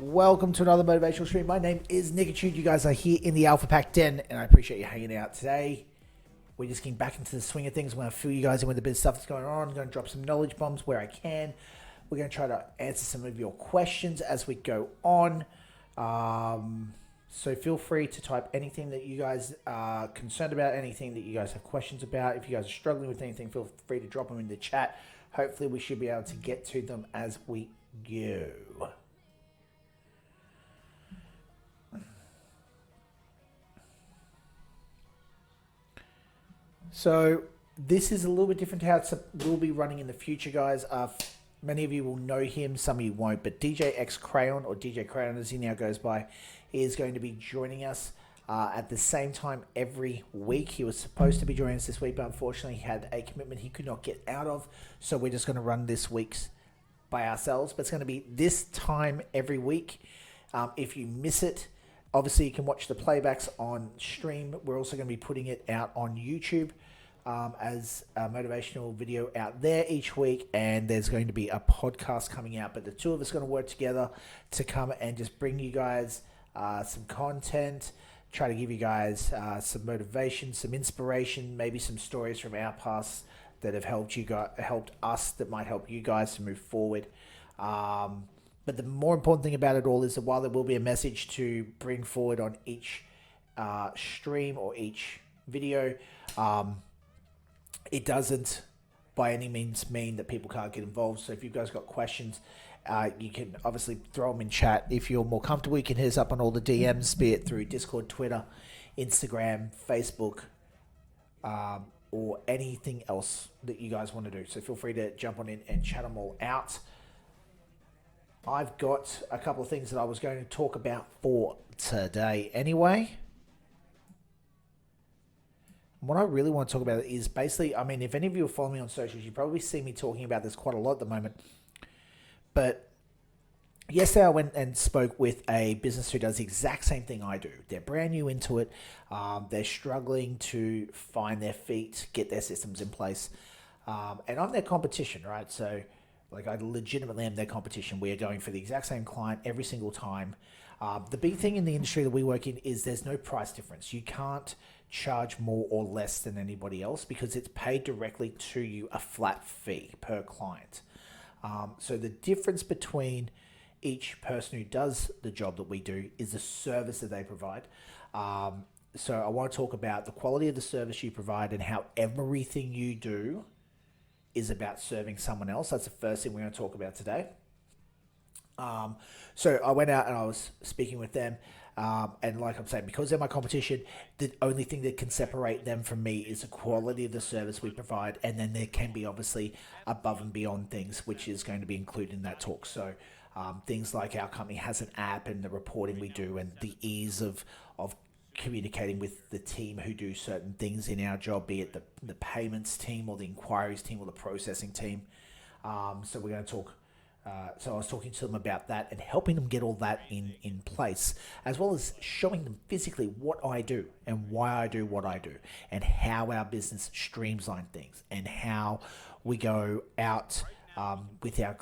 welcome to another motivational stream. My name is Nicitude. You guys are here in the Alpha Pack Den, and I appreciate you hanging out today. We're just getting back into the swing of things. I'm going to fill you guys in with a bit of stuff that's going on. I'm going to drop some knowledge bombs where I can. We're going to try to answer some of your questions as we go on. So feel free to type anything that you guys are concerned about, anything that you guys have questions about. If you guys are struggling with anything, feel free to drop them in the chat. Hopefully we should be able to get to them as we go. So this is a little bit different to how it will be running in the future, guys. Many of you will know him, some of you won't, but DJ X Crayon, or DJ Crayon as he now goes by, is going to be joining us at the same time every week. He was supposed to be joining us this week, but unfortunately he had a commitment he could not get out of, so we're just going to run this week's by ourselves, but it's going to be this time every week. If you miss it, obviously you can watch the playbacks on stream. We're also going to be putting it out on YouTube as a motivational video out there each week, and there's going to be a podcast coming out, but the two of us are going to work together to come and just bring you guys some content, try to give you guys some motivation, some inspiration, maybe some stories from our past that have helped us, that might help you guys to move forward. But the more important thing about it all is that while there will be a message to bring forward on each stream or each video, it doesn't by any means mean that people can't get involved. So if you guys got questions, you can obviously throw them in chat. If you're more comfortable, you can hit us up on all the DMs, be it through Discord, Twitter, Instagram, Facebook, or anything else that you guys want to do. So feel free to jump on in and chat them all out. I've got a couple of things that I was going to talk about for today anyway. What I really want to talk about is basically, I mean, if any of you are following me on socials, you probably see me talking about this quite a lot at the moment. But yesterday I went and spoke with a business who does the exact same thing I do. They're brand new into it. They're struggling to find their feet, get their systems in place. And I'm their competition, right? So like I legitimately am their competition. We are going for the exact same client every single time. The big thing in the industry that we work in is there's no price difference. You can't charge more or less than anybody else because it's paid directly to you, a flat fee per client. So the difference between each person who does the job that we do is the service that they provide. So I want to talk about the quality of the service you provide and how everything you do is about serving someone else. That's the first thing we're going to talk about today. So I went out and I was speaking with them. And like I'm saying, because they're my competition, the only thing that can separate them from me is the quality of the service we provide. And then there can be obviously above and beyond things, which is going to be included in that talk. So things like our company has an app and the reporting we do and the ease of communicating with the team who do certain things in our job, be it the payments team or the inquiries team or the processing team. So we're going to talk. So I was talking to them about that and helping them get all that in place, as well as showing them physically what I do and why I do what I do and how our business streamline things and how we go out with our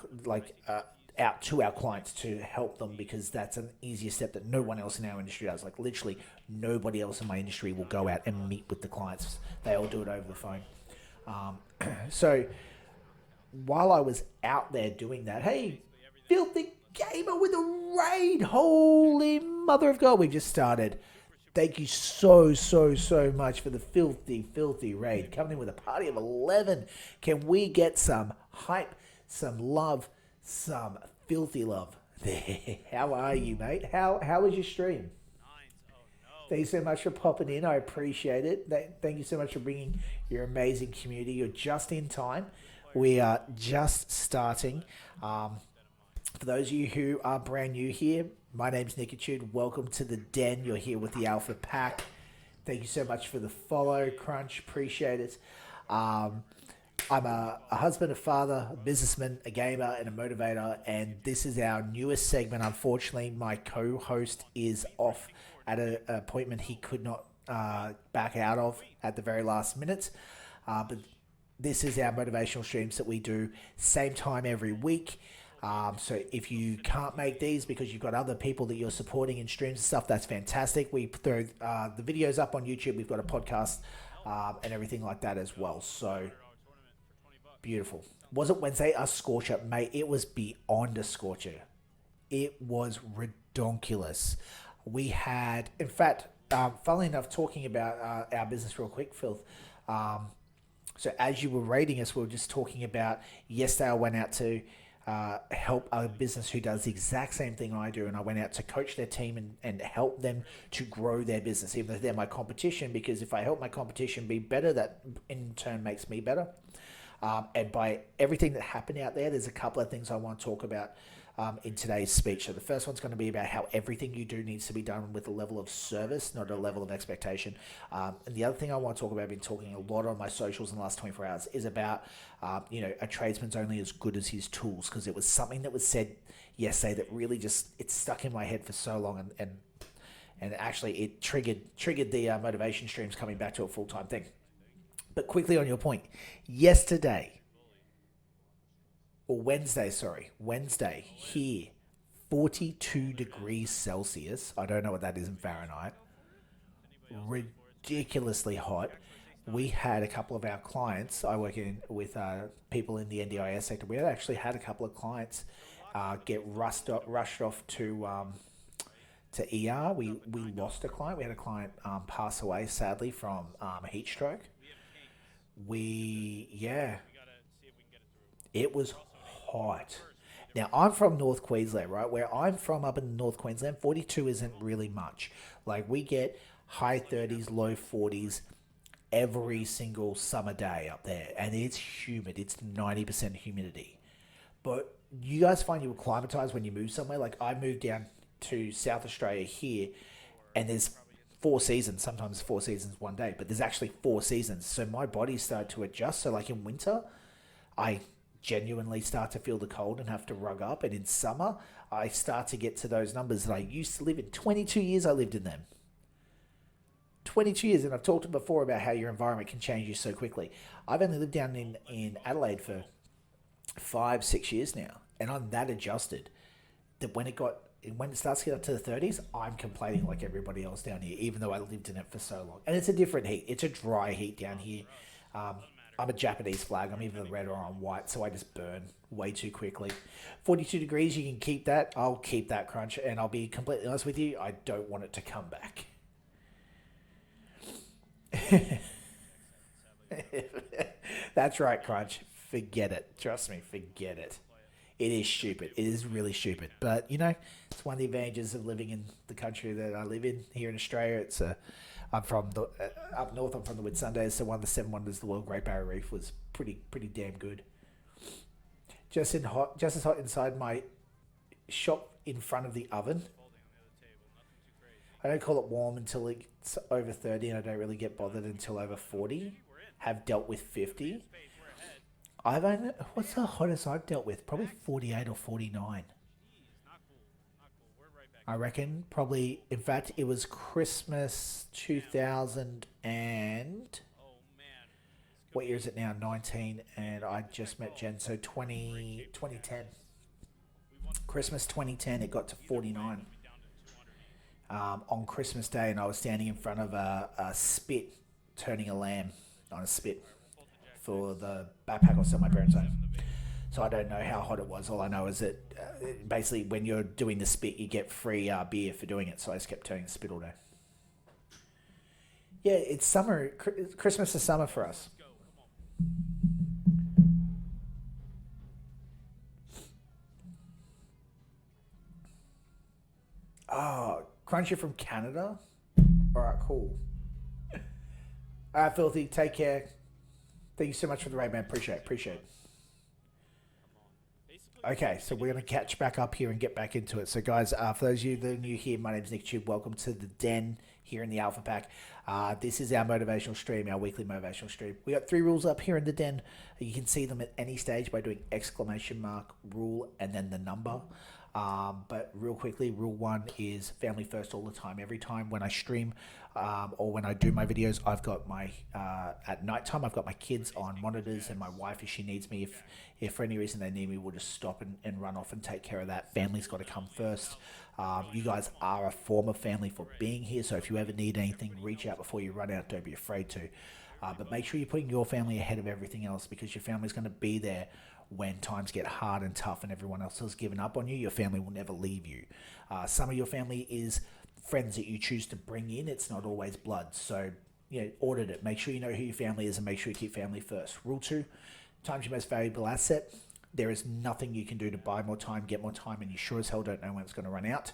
out to our clients to help them, because that's an easier step that no one else in our industry does. Like literally nobody else in my industry will go out and meet with the clients. They all do it over the phone. So while I was out there doing that, hey, Filthy Gamer with a raid. Holy mother of God, we've just started. Thank you so much for the filthy raid. Coming in with a party of 11. Can we get some hype, some love, some filthy love? How are you, mate? How was your stream? Thank you so much for popping in. I appreciate it. Thank you so much for bringing your amazing community. You're just in time. We are just starting. For those of you who are brand new here, my name's Nicitude. Welcome to the Den. You're here with the Alpha Pack. Thank you so much for the follow, Crunch. Appreciate it. I'm a husband, a father, a businessman, a gamer, and a motivator, and this is our newest segment. Unfortunately, my co-host is off at an appointment he could not back out of at the very last minute. But this is our motivational streams that we do same time every week. So if you can't make these because you've got other people that you're supporting in streams and stuff, that's fantastic. We throw the videos up on YouTube. We've got a podcast and everything like that as well. So beautiful. Was it Wednesday? A scorcher, mate. It was beyond a scorcher. It was redonkulous. We had, in fact, funnily enough, talking about our business real quick, Phil. So as you were rating us, we were just talking about yesterday I went out to help a business who does the exact same thing I do. And I went out to coach their team and help them to grow their business, even though they're my competition, because if I help my competition be better, that in turn makes me better. And by everything that happened out there, there's a couple of things I want to talk about in today's speech. So the first one's going to be about how everything you do needs to be done with a level of service, not a level of expectation. And the other thing I want to talk about, I've been talking a lot on my socials in the last 24 hours, is about, a tradesman's only as good as his tools, because it was something that was said yesterday that really just, it stuck in my head for so long, and actually it triggered the motivation streams coming back to a full-time thing. But quickly on your point, Wednesday here, 42 degrees Celsius. I don't know what that is in Fahrenheit. Ridiculously hot. We had a couple of our clients, I work with people in the NDIS sector, we actually had a couple of clients get rushed off to ER. We lost a client. We had a client pass away, sadly, from heat stroke. It was hot. Now, I'm from North Queensland, right? Where I'm from up in North Queensland, 42 isn't really much. Like, we get high 30s, low 40s every single summer day up there. And it's humid. It's 90% humidity. But you guys find you acclimatized when you move somewhere? Like, I moved down to South Australia here, and there's 4 seasons. Sometimes 4 seasons one day, but there's actually 4 seasons. So my body started to adjust. So like in winter, I genuinely start to feel the cold and have to rug up. And in summer, I start to get to those numbers that I used to live in. 22 years I lived in them. 22 years. And I've talked before about how your environment can change you so quickly. I've only lived down in Adelaide for 5-6 years now. And I'm that adjusted that when it starts to get up to the 30s, I'm complaining like everybody else down here, even though I lived in it for so long. And it's a different heat. It's a dry heat down here. I'm a Japanese flag. I'm either red or I'm white, so I just burn way too quickly. 42 degrees, you can keep that. I'll keep that, Crunch. And I'll be completely honest with you, I don't want it to come back. That's right, Crunch. Forget it. Trust me, forget it. It is stupid. It is really stupid. But, it's one of the advantages of living in the country that I live in here in Australia. I'm from up north. I'm from the Whitsundays, so one of the 7 wonders of the world, Great Barrier Reef, was pretty damn good. Just as hot inside my shop in front of the oven. I don't call it warm until it's over 30, and I don't really get bothered until over 40. Have dealt with 50. What's the hottest I've dealt with? Probably 48 or 49. I reckon probably, in fact, it was Christmas 2000 and, what year is it now? 19, and I just met Jen, so 2010. Christmas 2010, it got to 49 on Christmas Day, and I was standing in front of a spit, turning a lamb on a spit for the backpack I was at my parents' home. So I don't know how hot it was. All I know is that basically when you're doing the spit, you get free beer for doing it. So I just kept turning the spit all day. Yeah, it's summer. Christmas is summer for us. Oh, Crunch, you're from Canada? All right, cool. All right, Filthy, take care. Thank you so much for the raid, man. Appreciate it. Okay, so we're going to catch back up here and get back into it. So, guys, for those of you that are new here, my name's Nick Tube. Welcome to the Den here in the Alpha Pack. This is our motivational stream, our weekly motivational stream. We got 3 rules up here in the Den. You can see them at any stage by doing !, rule, and then the number. But real quickly, rule one is family first all the time. Every time when I stream or when I do my videos, I've got my, at nighttime, I've got my kids on monitors and my wife, if she needs me, if for any reason they need me, we'll just stop and run off and take care of that. Family's got to come first. You guys are a form of family for being here. So if you ever need anything, reach out before you run out. Don't be afraid to. But make sure you're putting your family ahead of everything else, because your family's going to be there when times get hard and tough and everyone else has given up on you. Your family will never leave you. Some of your family is friends that you choose to bring in. It's not always blood. So, audit it. Make sure you know who your family is and make sure you keep family first. Rule two, time's your most valuable asset. There is nothing you can do to buy more time, get more time, and you sure as hell don't know when it's going to run out.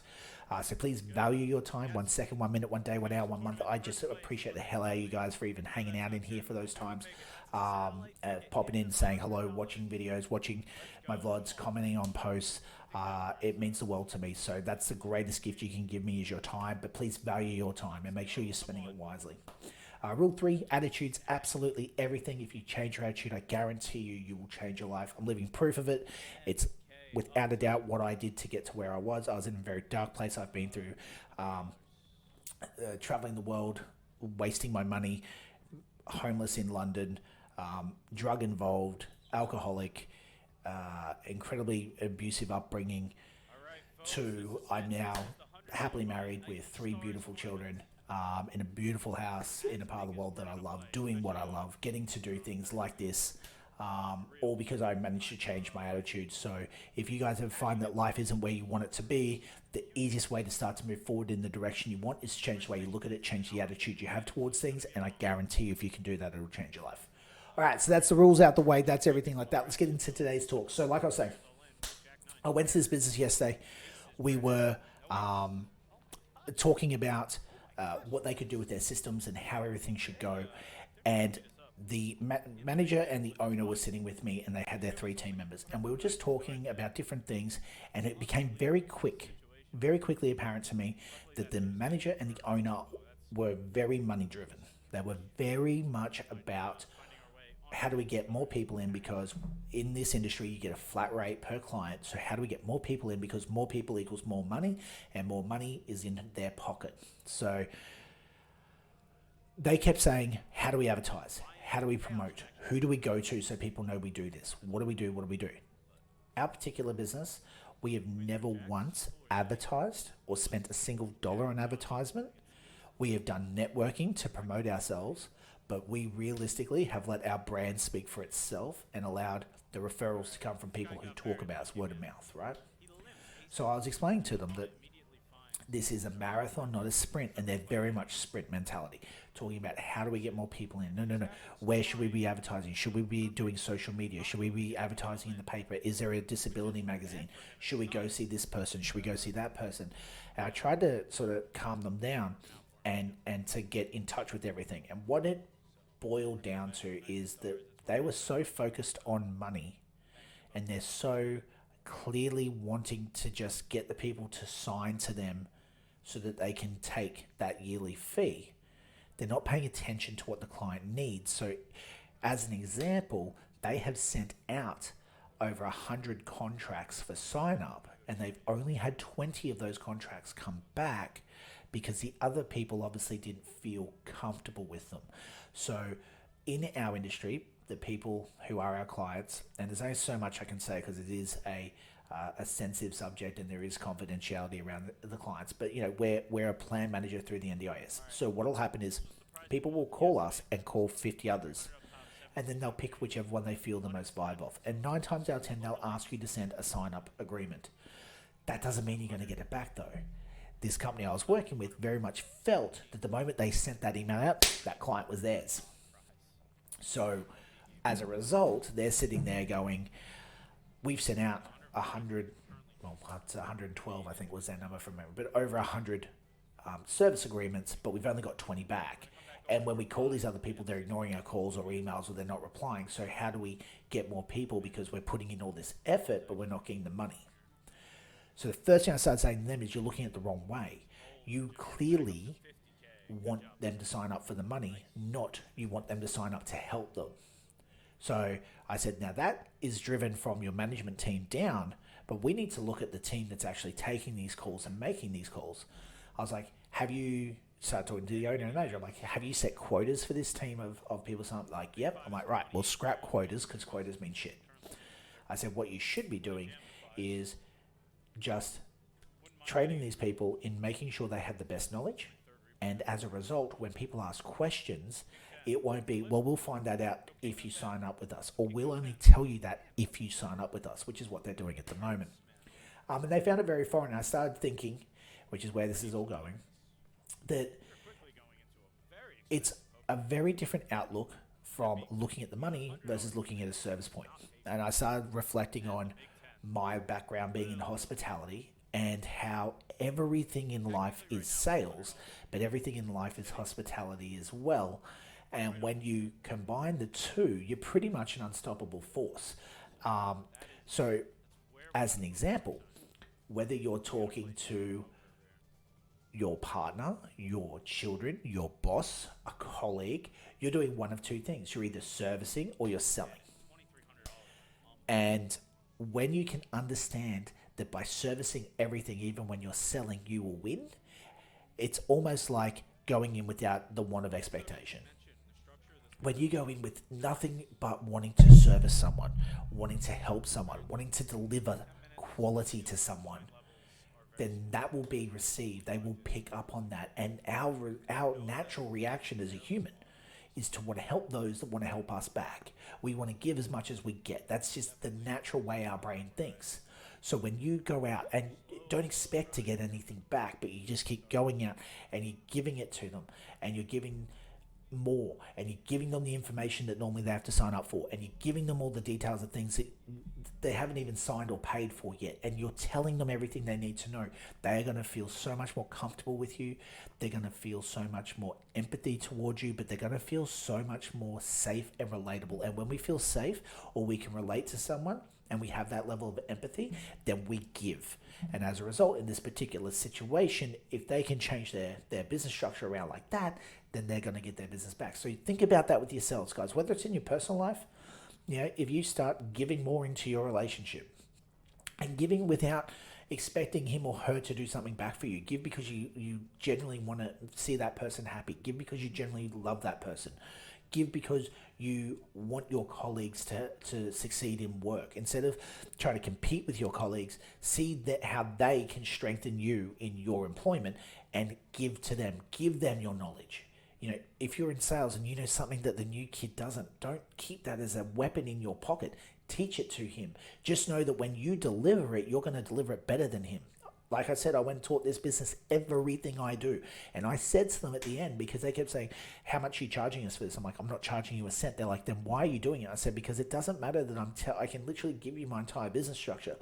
So please value your time. 1 second, 1 minute, 1 day, 1 hour, 1 month. I just appreciate the hell out of you guys for even hanging out in here for those times. Popping in, saying hello, watching videos, watching my vlogs, commenting on posts. It means the world to me. So that's the greatest gift you can give me, is your time. But please value your time and make sure you're spending it wisely. Rule three, attitudes, absolutely everything. If you change your attitude, I guarantee you will change your life. I'm living proof of it. It's without a doubt what I did to get to where I was. I was in a very dark place. I've been through traveling the world, wasting my money, homeless in London, drug involved, alcoholic, incredibly abusive upbringing, to I'm now happily married with 3 beautiful children, in a beautiful house in a part of the world that I love, doing what I love, getting to do things like this, all because I managed to change my attitude. So if you guys ever find that life isn't where you want it to be, the easiest way to start to move forward in the direction you want is to change the way you look at it, change the attitude you have towards things, and I guarantee you if you can do that, it'll change your life. All right, so that's the rules out the way. That's everything like that. Let's get into today's talk. So like I was saying, I went to this business yesterday. We were talking about what they could do with their systems and how everything should go. And the manager and the owner were sitting with me, and they had their 3 team members. And we were just talking about different things, and it became very quickly apparent to me that the manager and the owner were very money driven. They were very much about how do we get more people in, because in this industry you get a flat rate per client. So how do we get more people in, because more people equals more money, and more money is in their pocket. So they kept saying, how do we advertise? How do we promote? Who do we go to so people know we do this? What do we do? What do we do? Our particular business, we have never once advertised or spent a single dollar on advertisement. We have done networking to promote ourselves, but we realistically have let our brand speak for itself and allowed the referrals to come from people who talk about us, word of mouth, right? So I was explaining to them that this is a marathon, not a sprint, and they're very much sprint mentality, talking about how do we get more people in? No. Where should we be advertising? Should we be doing social media? Should we be advertising in the paper? Is there a disability magazine? Should we go see this person? Should we go see that person? And I tried to sort of calm them down and to get in touch with everything. And what it boiled down to is that they were so focused on money, and they're so clearly wanting to just get the people to sign to them so that they can take that yearly fee. They're not paying attention to what the client needs. So as an example, they have sent out over 100 contracts for sign up, and they've only had 20 of those contracts come back because the other people obviously didn't feel comfortable with them. So in our industry, the people who are our clients, and there's only so much I can say because it is a sensitive subject and there is confidentiality around the clients, but we're a plan manager through the NDIS. So what will happen is people will call us and call 50 others, and then they'll pick whichever one they feel the most vibe of. And 9 times out of 10, they'll ask you to send a sign-up agreement. That doesn't mean you're going to get it back though. This company I was working with very much felt that the moment they sent that email out, that client was theirs. So as a result, they're sitting there going, we've sent out 100, well, it's 112, I think was their number from memory, but over 100 service agreements, but we've only got 20 back. And when we call these other people, they're ignoring our calls or emails, or they're not replying. So how do we get more people? Because we're putting in all this effort, but we're not getting the money. So the first thing I started saying to them is, you're looking at the wrong way. You clearly want them to sign up for the money, not you want them to sign up to help them. So I said, now that is driven from your management team down, but we need to look at the team that's actually taking these calls and making these calls. I was like, have you started talking to the owner and manager? I'm like, have you set quotas for this team of people? So I'm like, yep. I'm like, right, we'll scrap quotas because quotas mean shit. I said, what you should be doing is just training these people in making sure they have the best knowledge. And as a result, when people ask questions, it won't be, well, we'll find that out if you sign up with us, or we'll only tell you that if you sign up with us, which is what they're doing at the moment. And they found it very foreign. I started thinking, which is where this is all going, that it's a very different outlook from looking at the money versus looking at a service point. And I started reflecting on my background being in hospitality and how everything in life is sales, but everything in life is hospitality as well. And when you combine the two, you're pretty much an unstoppable force. Um, so, as an example, whether you're talking to your partner, your children, your boss, a colleague, you're doing one of two things. You're either servicing or you're selling. And when you can understand that by servicing everything, even when you're selling, you will win, it's almost like going in without the want of expectation. When you go in with nothing but wanting to service someone, wanting to help someone, wanting to deliver quality to someone, then that will be received. They will pick up on that. And our natural reaction as a human is to want to help those that want to help us back. We want to give as much as we get. That's just the natural way our brain thinks. So when you go out and don't expect to get anything back, but you just keep going out and you're giving it to them and you're giving more and you're giving them the information that normally they have to sign up for and you're giving them all the details of things that they haven't even signed or paid for yet, and you're telling them everything they need to know, they are going to feel so much more comfortable with you. They're going to feel so much more empathy towards you, but they're going to feel so much more safe and relatable. And when we feel safe or we can relate to someone and we have that level of empathy, then we give. And as a result, in this particular situation, if they can change their business structure around like that, then they're going to get their business back. So think about that with yourselves, guys, whether it's in your personal life. If you start giving more into your relationship and giving without expecting him or her to do something back for you, give because you genuinely want to see that person happy, give because you genuinely love that person, give because you want your colleagues to succeed in work. Instead of trying to compete with your colleagues, see that how they can strengthen you in your employment and give them your knowledge. If you're in sales and you know something that the new kid doesn't, don't keep that as a weapon in your pocket. Teach it to him. Just know that when you deliver it, you're going to deliver it better than him. Like I said, I went and taught this business everything I do. And I said to them at the end, because they kept saying, how much are you charging us for this? I'm like, I'm not charging you a cent. They're like, then why are you doing it? I said, because it doesn't matter that I can literally give you my entire business structure.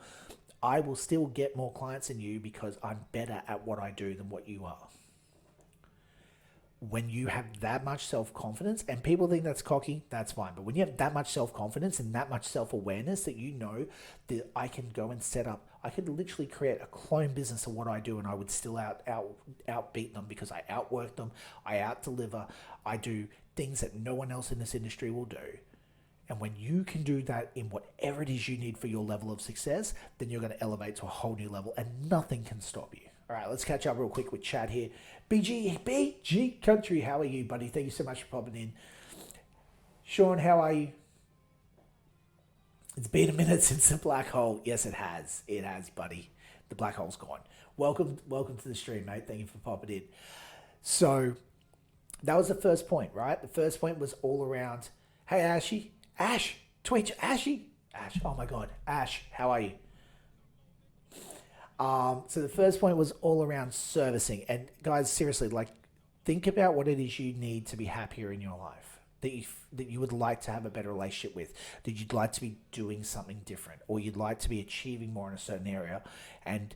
I will still get more clients than you because I'm better at what I do than what you are. When you have that much self-confidence, and people think that's cocky, that's fine. But when you have that much self-confidence and that much self-awareness that you know that I can go and set up, I could literally create a clone business of what I do and I would still outbeat them because I outwork them, I out-deliver, I do things that no one else in this industry will do. And when you can do that in whatever it is you need for your level of success, then you're going to elevate to a whole new level and nothing can stop you. All right, let's catch up real quick with Chad here. BG Country, how are you, buddy? Thank you so much for popping in. Sean, how are you? It's been a minute since the black hole. Yes, it has. It has, buddy. The black hole's gone. Welcome to the stream, mate. Thank you for popping in. So that was the first point, right? The first point was all around, hey, Ashy. Ash, Twitch, Ashy. Ash, oh my God. Ash, how are you? So the first point was all around servicing. And guys, seriously, think about what it is you need to be happier in your life, that you would like to have a better relationship with, that you'd like to be doing something different, or you'd like to be achieving more in a certain area. And,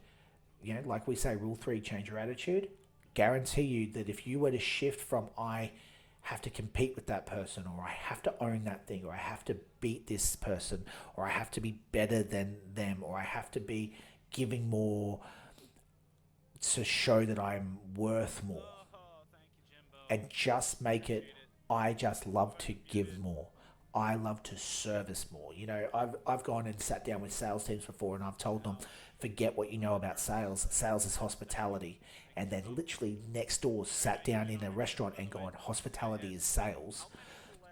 like we say, rule 3, change your attitude. Guarantee you that if you were to shift from I have to compete with that person, or I have to own that thing, or I have to beat this person, or I have to be better than them, or I have to be giving more to show that I'm worth more, and just make it, I just love to give more. I love to service more. You know, I've gone and sat down with sales teams before and I've told them, forget what you know about sales. Sales is hospitality. And then literally next door sat down in a restaurant and gone, hospitality is sales,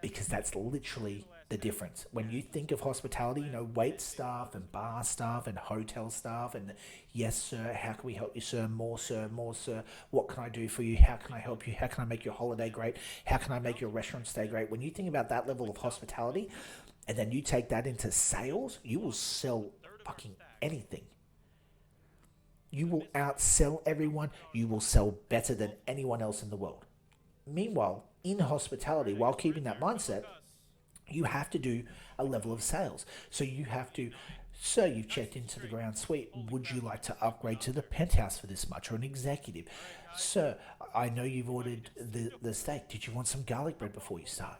because that's literally the difference. When you think of hospitality, you know, wait staff and bar staff and hotel staff and yes, sir, how can we help you, sir? More, sir. What can I do for you? How can I help you? How can I make your holiday great? How can I make your restaurant stay great? When you think about that level of hospitality and then you take that into sales, you will sell fucking anything. You will outsell everyone. You will sell better than anyone else in the world. Meanwhile, in hospitality, while keeping that mindset, you have to do a level of sales. So you have to, sir, you've checked into the ground suite. Would you like to upgrade to the penthouse for this much, or an executive? Sir, I know you've ordered the steak. Did you want some garlic bread before you start?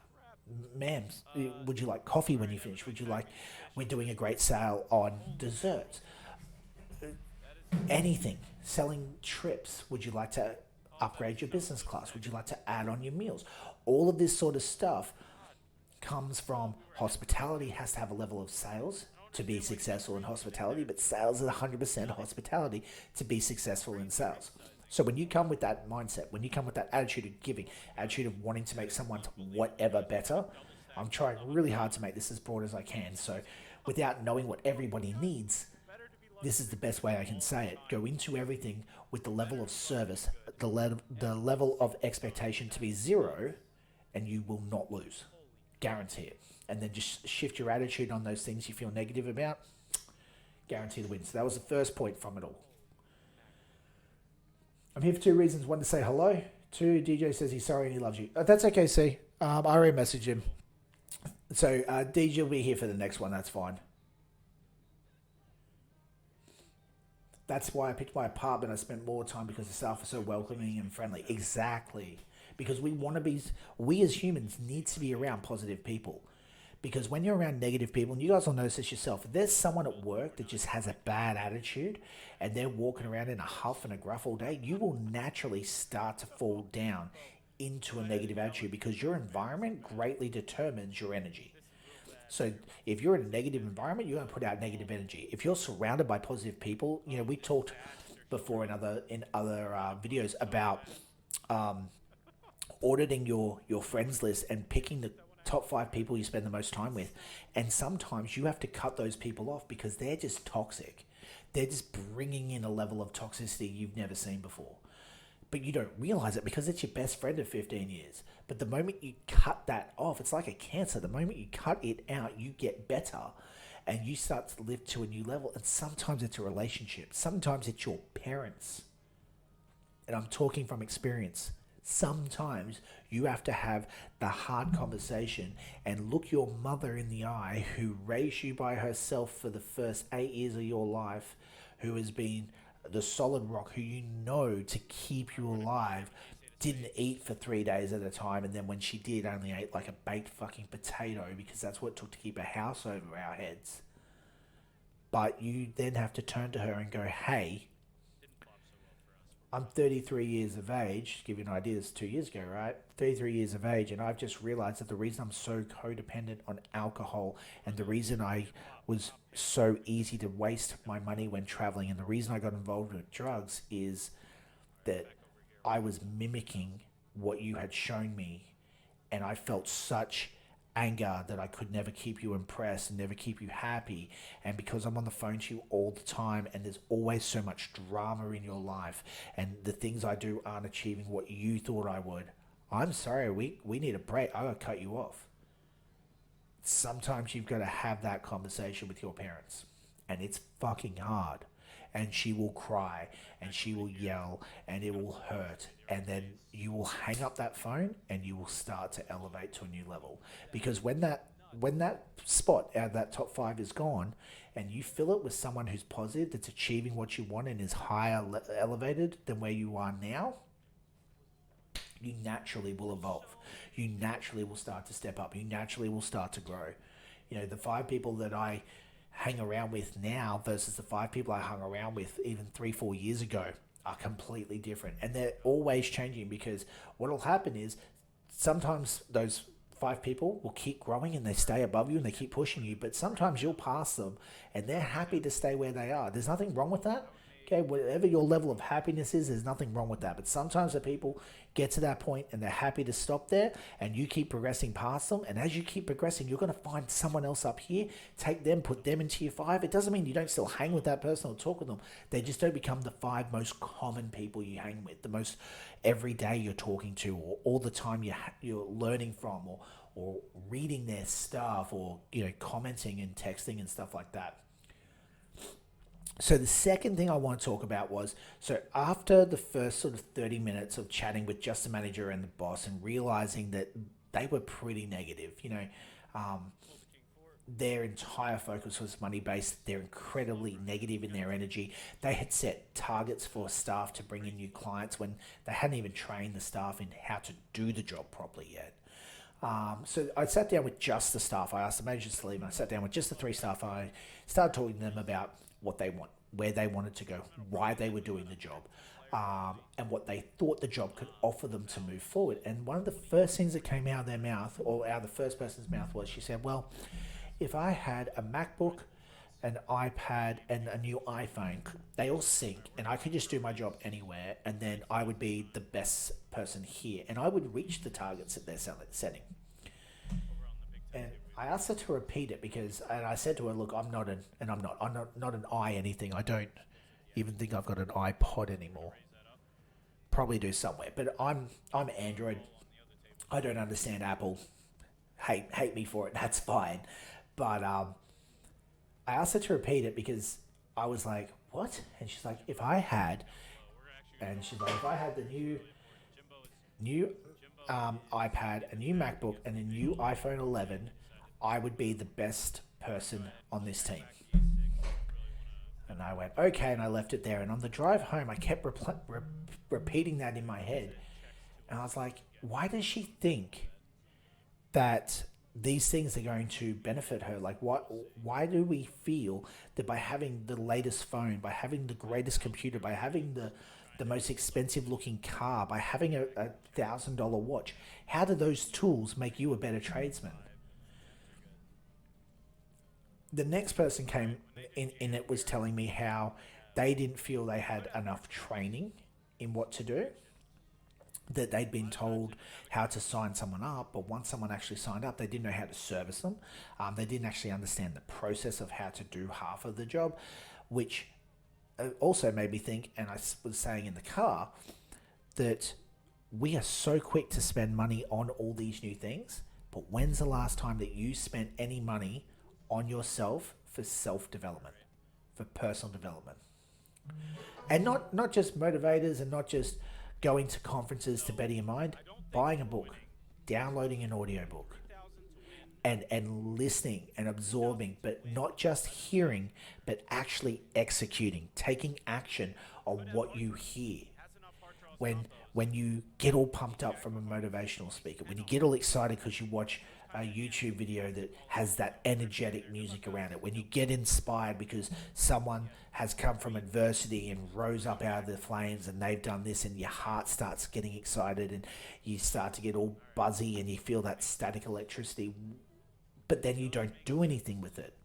Ma'am, would you like coffee when you finish? Would you like, we're doing a great sale on desserts. Anything. Selling trips. Would you like to upgrade your business class? Would you like to add on your meals? All of this sort of stuff comes from hospitality. Has to have a level of sales to be successful in hospitality, but sales is 100% hospitality to be successful in sales. So when you come with that mindset, when you come with that attitude of giving, attitude of wanting to make someone whatever better, I'm trying really hard to make this as broad as I can. So without knowing what everybody needs, this is the best way I can say it. Go into everything with the level of service, the level of expectation to be zero, and you will not lose. Guarantee it. And then just shift your attitude on those things you feel negative about. Guarantee the win. So that was the first point from it all. I'm here for two reasons. One, to say hello. Two, DJ says he's sorry and he loves you. That's okay, C. I already messaged him. So DJ will be here for the next one. That's fine. That's why I picked my apartment. I spent more time because the staff are so welcoming and friendly. Exactly. Because we as humans need to be around positive people. Because when you're around negative people, and you guys will notice this yourself, if there's someone at work that just has a bad attitude and they're walking around in a huff and a gruff all day, you will naturally start to fall down into a negative attitude because your environment greatly determines your energy. So if you're in a negative environment, you're going to put out negative energy. If you're surrounded by positive people, you know, we talked before in other videos about auditing your friends list and picking the top 5 people you spend the most time with. And sometimes you have to cut those people off because they're just toxic. They're just bringing in a level of toxicity you've never seen before. But you don't realize it because it's your best friend of 15 years. But the moment you cut that off, it's like a cancer. The moment you cut it out, you get better and you start to live to a new level. And sometimes it's a relationship. Sometimes it's your parents. And I'm talking from experience. Sometimes you have to have the hard conversation and look your mother in the eye who raised you by herself for the first 8 years of your life, who has been the solid rock, who you know to keep you alive, didn't eat for 3 days at a time, and then when she did, only ate like a baked fucking potato because that's what it took to keep a house over our heads. But you then have to turn to her and go, hey, I'm 33 years of age. To give you an idea, this 2 years ago, right? 33 years of age, and I've just realized that the reason I'm so codependent on alcohol and the reason I was so easy to waste my money when traveling and the reason I got involved with drugs is that I was mimicking what you had shown me, and I felt such anger that I could never keep you impressed and never keep you happy. And because I'm on the phone to you all the time and there's always so much drama in your life and the things I do aren't achieving what you thought I would, I'm sorry, we need a break. I gotta cut you off. Sometimes you've got to have that conversation with your parents, and it's fucking hard. And she will cry and she will yell and it will hurt, and then you will hang up that phone and you will start to elevate to a new level. Because when that spot out of that top 5 is gone and you fill it with someone who's positive, that's achieving what you want and is higher elevated than where you are now, you naturally will evolve. You naturally will start to step up. You naturally will start to grow. You know, the 5 people that I hang around with now versus the 5 people I hung around with even 3-4 years ago are completely different. And they're always changing, because what will happen is sometimes those five people will keep growing and they stay above you and they keep pushing you, but sometimes you'll pass them and they're happy to stay where they are. There's nothing wrong with that. Okay, whatever your level of happiness is, there's nothing wrong with that. But sometimes the people get to that point and they're happy to stop there, and you keep progressing past them. And as you keep progressing, you're going to find someone else up here, take them, put them into your five. It doesn't mean you don't still hang with that person or talk with them. They just don't become the five most common people you hang with, the most every day you're talking to, or all the time you're learning from, or reading their stuff, or commenting and texting and stuff like that. So the second thing I want to talk about was, so after the first sort of 30 minutes of chatting with just the manager and the boss and realizing that they were pretty negative, their entire focus was money based. They're incredibly negative in their energy. They had set targets for staff to bring in new clients when they hadn't even trained the staff in how to do the job properly yet. So I sat down with just the staff. I asked the managers to leave, and I sat down with just the three staff. I started talking to them about what they want, where they wanted to go, why they were doing the job, and what they thought the job could offer them to move forward. And one of the first things that came out of their mouth, or out of the first person's mouth, was she said, well, if I had a MacBook, an iPad, and a new iPhone, they all sync, and I could just do my job anywhere, and then I would be the best person here, and I would reach the targets that they're setting. And I asked her to repeat it and I said to her, look, I'm not an I anything. I don't even think I've got an iPod anymore. Probably do somewhere, but I'm Android. I don't understand Apple. Hate me for it. That's fine. But I asked her to repeat it because I was like, what? And she's like, if I had the new iPad, a new MacBook, and a new iPhone 11, I would be the best person on this team. And I went, okay, and I left it there. And on the drive home, I kept repeating that in my head. And I was like, why does she think that these things are going to benefit her? Like, why do we feel that by having the latest phone, by having the greatest computer, by having the most expensive looking car, by having a $1,000 watch, how do those tools make you a better tradesman? The next person came in it was telling me how they didn't feel they had enough training in what to do, that they'd been told how to sign someone up, but once someone actually signed up, they didn't know how to service them. They didn't actually understand the process of how to do half of the job, which also made me think, and I was saying in the car, that we are so quick to spend money on all these new things, but when's the last time that you spent any money on yourself for self-development, for personal development? And not just motivators, and not just going to conferences to better your mind, buying a book, downloading an audiobook, and listening and absorbing, but not just hearing, but actually executing, taking action on what you hear. When you get all pumped up from a motivational speaker, when you get all excited because you watch a YouTube video that has that energetic music around it, when you get inspired because someone has come from adversity and rose up out of the flames and they've done this, and your heart starts getting excited and you start to get all buzzy and you feel that static electricity, but then you don't do anything with it.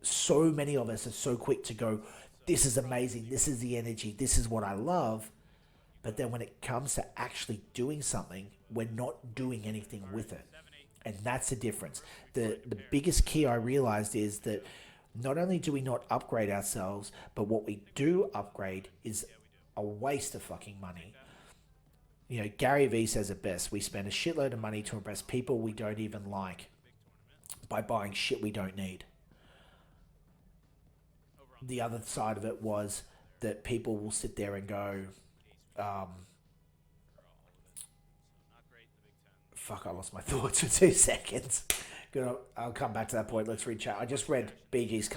So many of us are so quick to go, this is amazing, this is the energy, this is what I love. But then when it comes to actually doing something, we're not doing anything with it. And that's the difference. The biggest key I realized is that not only do we not upgrade ourselves, but what we do upgrade is a waste of fucking money. Gary Vee says it best. We spend a shitload of money to impress people we don't even like by buying shit we don't need. The other side of it was that people will sit there and go, fuck, I lost my thoughts for 2 seconds. Good, I'll come back to that point. Let's read chat. I just read BG's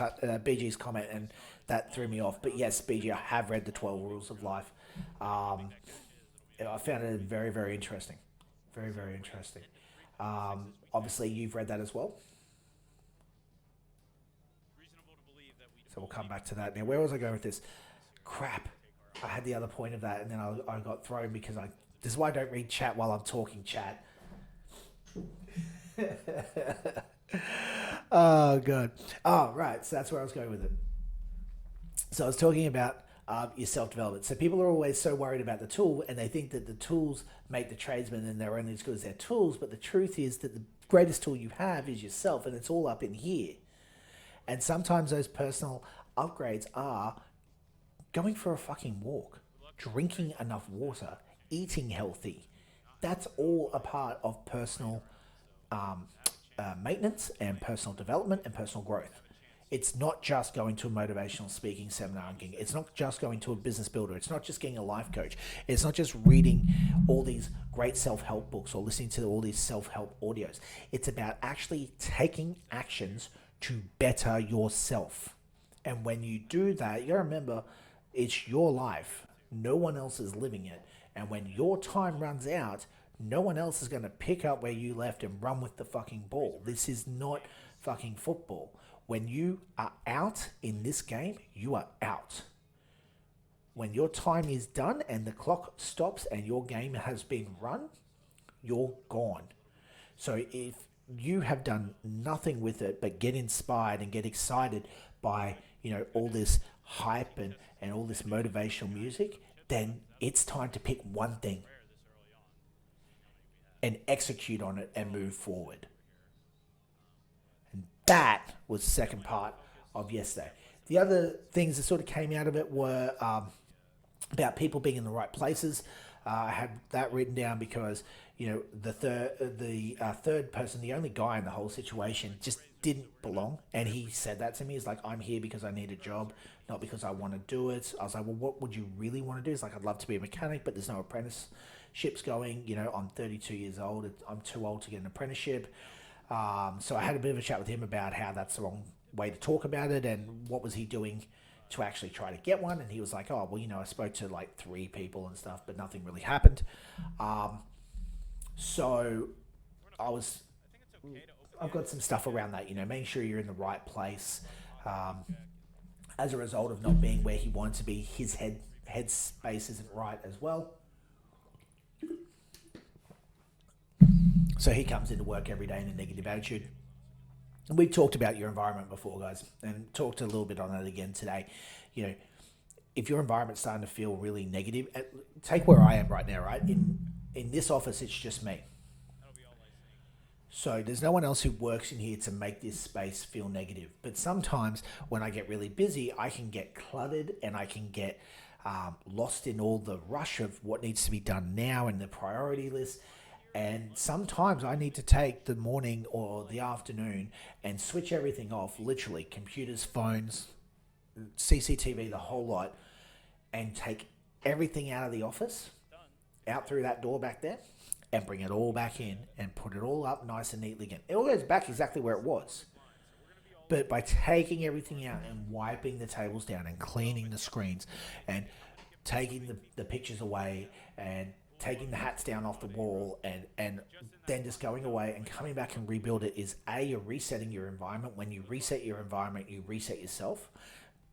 comment, and that threw me off. But yes, BG, I have read the 12 Rules of Life. I found it very, very interesting. Very, very interesting. Obviously, you've read that as well. So we'll come back to that. Now, where was I going with this? Crap. I had the other point of that, and then I got thrown because this is why I don't read chat while I'm talking chat. Oh god. Oh right. So that's where I was going with it. So I was talking about your self development. So people are always so worried about the tool, and they think that the tools make the tradesman, and they're only as good as their tools. But the truth is that the greatest tool you have is yourself, and it's all up in here. And sometimes those personal upgrades are going for a fucking walk, drinking enough water, eating healthy. That's all a part of personal um, maintenance and personal development and personal growth. It's not just going to a motivational speaking seminar and getting, it's not just going to a business builder. It's not just getting a life coach. It's not just reading all these great self-help books or listening to all these self-help audios. It's about actually taking actions to better yourself. And when you do that, you gotta remember it's your life. No one else is living it. And when your time runs out, no one else is going to pick up where you left and run with the fucking ball. This is not fucking football. When you are out in this game, you are out. When your time is done and the clock stops and your game has been run, you're gone. So if you have done nothing with it but get inspired and get excited by, all this hype and all this motivational music, then it's time to pick one thing and execute on it and move forward. And that was the second part of yesterday. The other things that sort of came out of it were about people being in the right places. I had that written down because the third person, the only guy in the whole situation, just didn't belong, and he said that to me. He's like, I'm here because I need a job, not because I want to do it. I was like, well, what would you really want to do? It's like, I'd love to be a mechanic, but there's no apprenticeships going. I'm 32 years old. I'm too old to get an apprenticeship. So I had a bit of a chat with him about how that's the wrong way to talk about it and what was he doing to actually try to get one. And he was like, oh, well, I spoke to like 3 people and stuff, but nothing really happened. So I've got some stuff around that, making sure you're in the right place. As a result of not being where he wanted to be, his headspace isn't right as well. So he comes into work every day in a negative attitude. And we've talked about your environment before, guys, and talked a little bit on it again today. If your environment's starting to feel really negative, take where I am right now, right? In this office, it's just me. So there's no one else who works in here to make this space feel negative. But sometimes when I get really busy, I can get cluttered and I can get lost in all the rush of what needs to be done now and the priority list. And sometimes I need to take the morning or the afternoon and switch everything off, literally computers, phones, CCTV, the whole lot, and take everything out of the office, out through that door back there, and bring it all back in and put it all up nice and neatly again. It all goes back exactly where it was. But by taking everything out and wiping the tables down and cleaning the screens and taking the pictures away and taking the hats down off the wall and then just going away and coming back and rebuild it is A, you're resetting your environment. When you reset your environment, you reset yourself.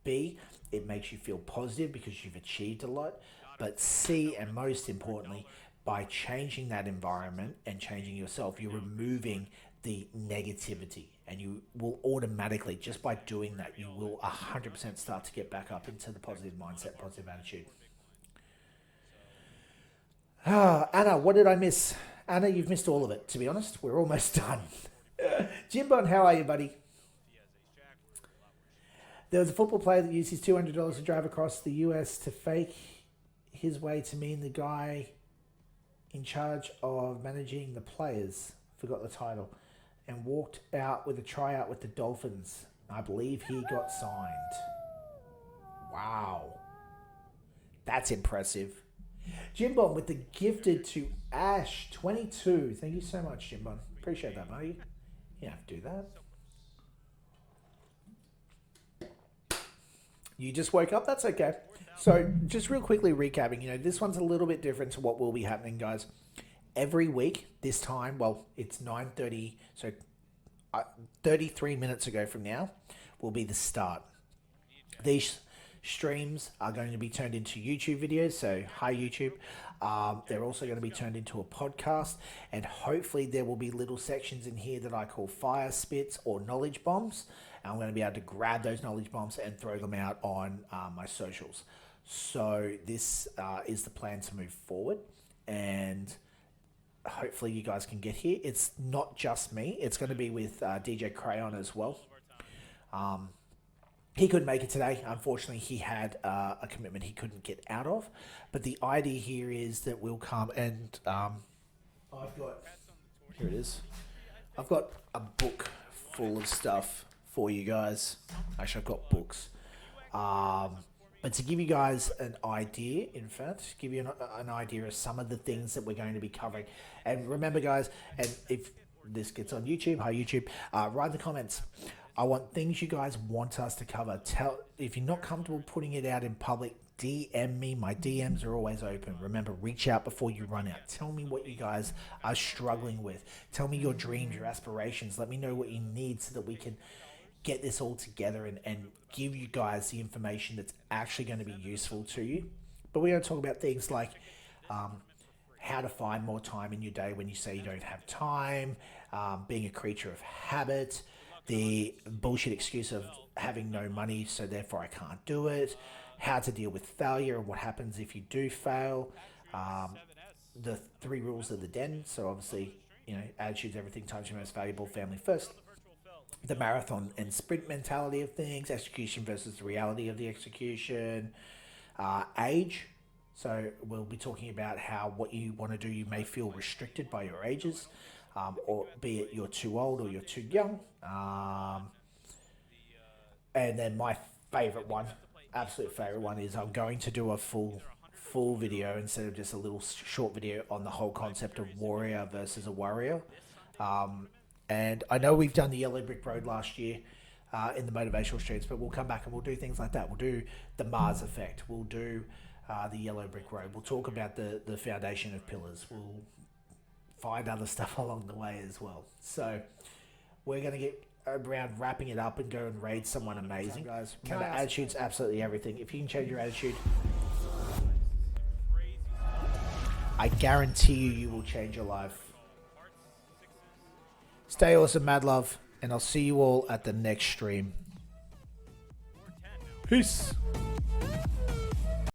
B, it makes you feel positive because you've achieved a lot. But C, and most importantly, by changing that environment and changing yourself, you're removing the negativity, and you will automatically, just by doing that, you will 100% start to get back up into the positive mindset, positive attitude. Anna, what did I miss? Anna, you've missed all of it, to be honest. We're almost done. Jimbon, how are you, buddy? There was a football player that used his $200 to drive across the US to fake his way to meet the guy in charge of managing the players, forgot the title, and walked out with a tryout with the Dolphins. I believe he got signed. Wow. That's impressive. Jimbon with the gifted to Ash 22. Thank you so much, Jimbon. Appreciate that, buddy. You don't have to do that. You just woke up? That's okay. So just real quickly recapping, this one's a little bit different to what will be happening, guys. Every week, this time, well, it's 9:30, so 33 minutes ago from now will be the start. These streams are going to be turned into YouTube videos. So hi YouTube. They're also going to be turned into a podcast, and hopefully there will be little sections in here that I call fire spits or knowledge bombs. And I'm going to be able to grab those knowledge bombs and throw them out on my socials. So this is the plan to move forward, and hopefully you guys can get here. It's not just me. It's going to be with DJ Crayon as well. He couldn't make it today. Unfortunately, he had a commitment he couldn't get out of. But the idea here is that we'll come and I've got, here it is. I've got a book full of stuff for you guys. Actually, I've got books. But to give you guys an idea, in fact, give you an idea of some of the things that we're going to be covering. And remember, guys, and if this gets on YouTube, hi YouTube, write in the comments. I want things you guys want us to cover. If you're not comfortable putting it out in public, DM me. My DMs are always open. Remember, reach out before you run out. Tell me what you guys are struggling with. Tell me your dreams, your aspirations. Let me know what you need so that we can get this all together and give you guys the information that's actually going to be useful to you. But we're going to talk about things like how to find more time in your day when you say you don't have time, being a creature of habit, the bullshit excuse of having no money, so therefore I can't do it, how to deal with failure and what happens if you do fail, the 3 rules of the den. So obviously, attitude's everything, time's your most valuable, family first. The marathon and sprint mentality of things, execution versus the reality of the execution, age. So we'll be talking about how what you want to do, you may feel restricted by your ages, or be it you're too old or you're too young. And then my favorite one, absolute favorite one, is I'm going to do a full video instead of just a little short video on the whole concept of warrior versus a warrior. And I know we've done the Yellow Brick Road last year in the motivational streams, but we'll come back and we'll do things like that. We'll do the Mars effect. We'll do the Yellow Brick Road. We'll talk about the foundation of pillars. We'll find other stuff along the way as well. So we're going to get around wrapping it up and go and raid someone amazing. Guys, remember, attitude's absolutely everything. If you can change your attitude, I guarantee you will change your life. Stay awesome, mad love, and I'll see you all at the next stream. Peace.